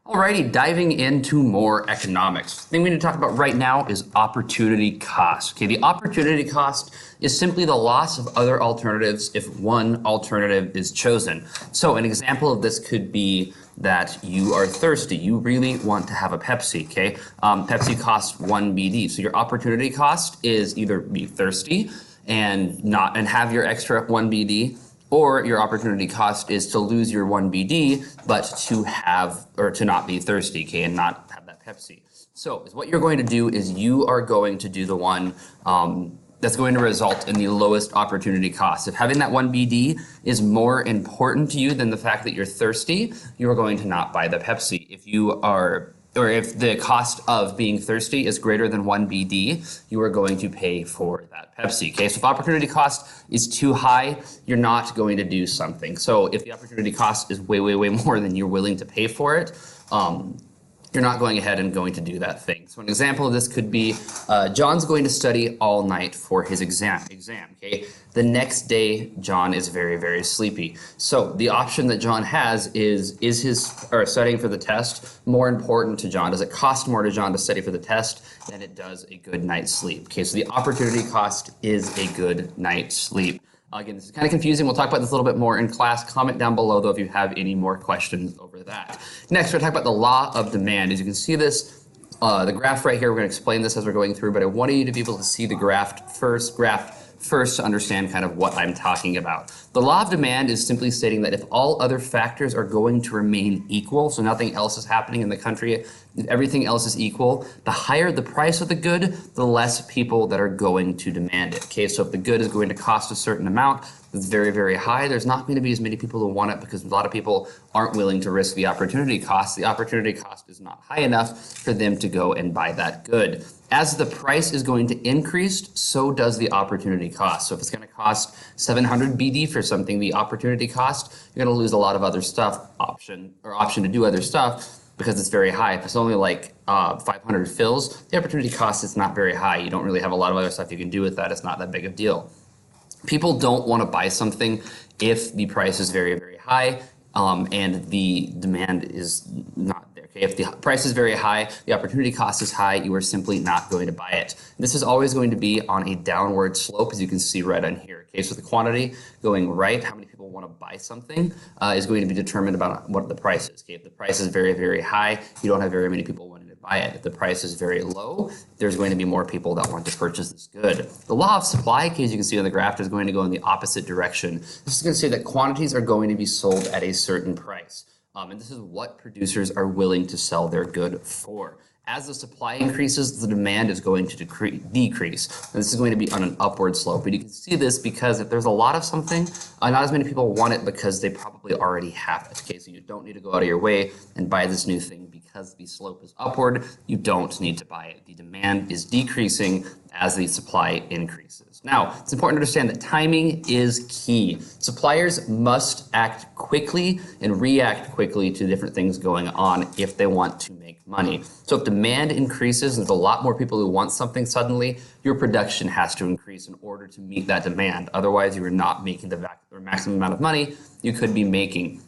Alrighty, diving into more economics. The thing we need to talk about right now is opportunity cost. Okay, the opportunity cost is simply the loss of other alternatives if one alternative is chosen. So an example of this could be that you are thirsty. You really want to have a Pepsi, okay? Pepsi costs 1 BD. So your opportunity cost is either be thirsty and have your extra 1 BD, or your opportunity cost is to lose your 1 BD, but to not be thirsty, okay, and not have that Pepsi. So what you're going to do is you are going to do the one that's going to result in the lowest opportunity cost. If having that 1 BD is more important to you than the fact that you're thirsty, you are going to not buy the Pepsi. If the cost of being thirsty is greater than 1 BD, you are going to pay for that Pepsi. Okay, so if opportunity cost is too high, you're not going to do something. So if the opportunity cost is way, way, way more than you're willing to pay for it, you're not going ahead and going to do that thing. So an example of this could be John's going to study all night for his exam. Okay, the next day John is very, very sleepy. So the option that John has is studying for the test more important to John? Does it cost more to John to study for the test than it does a good night's sleep? Okay, so the opportunity cost is a good night's sleep. Again, this is kind of confusing. We'll talk about this a little bit more in class. Comment down below, though, if you have any more questions over that. Next, we're talking about the law of demand. As you can see this, the graph right here, we're going to explain this as we're going through, but I wanted you to be able to see the graph first to understand kind of what I'm talking about. The law of demand is simply stating that if all other factors are going to remain equal, so nothing else is happening in the country, if everything else is equal, the higher the price of the good, the less people that are going to demand it. Okay, so if the good is going to cost a certain amount that's very, very high, there's not going to be as many people who want it because a lot of people aren't willing to risk the opportunity cost. The opportunity cost is not high enough for them to go and buy that good. As the price is going to increase, so does the opportunity cost. So if it's going to cost 700 BD for something, the opportunity cost, you're going to lose a lot of other stuff, option to do other stuff, because it's very high. If it's only like 500 fills, the opportunity cost is not very high. You don't really have a lot of other stuff you can do with that. It's not that big of a deal. People don't want to buy something if the price is very, very high and the demand is not there. Okay, if the price is very high, the opportunity cost is high, you are simply not going to buy it. This is always going to be on a downward slope, as you can see right on here. Okay, so the quantity going right, how many people want to buy something, is going to be determined about what the price is. Okay, if the price is very, very high, you don't have very many people wanting to buy it. If the price is very low, there's going to be more people that want to purchase this good. The law of supply, as you can see on the graph, is going to go in the opposite direction. This is going to say that quantities are going to be sold at a certain price. And this is what producers are willing to sell their good for. As the supply increases, the demand is going to decrease. And this is going to be on an upward slope. But you can see this because if there's a lot of something, not as many people want it because they probably already have it. Okay, so you don't need to go out of your way and buy this new thing because the slope is upward. You don't need to buy it. The demand is decreasing as the supply increases. Now, it's important to understand that timing is key. Suppliers must act quickly and react quickly to different things going on if they want to make money. So if demand increases and there's a lot more people who want something suddenly, your production has to increase in order to meet that demand. Otherwise, you are not making the maximum amount of money you could be making.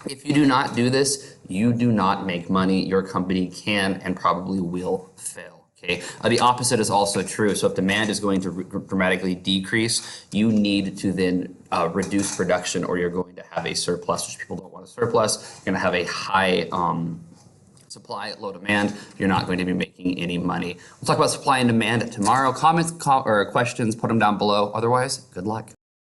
If you do not do this, you do not make money. Your company can and probably will fail. Okay. The opposite is also true. So if demand is going to dramatically decrease, you need to then reduce production, or you're going to have a surplus, which people don't want a surplus. You're going to have a high supply at low demand. You're not going to be making any money. We'll talk about supply and demand tomorrow. Comments or questions, put them down below. Otherwise, good luck.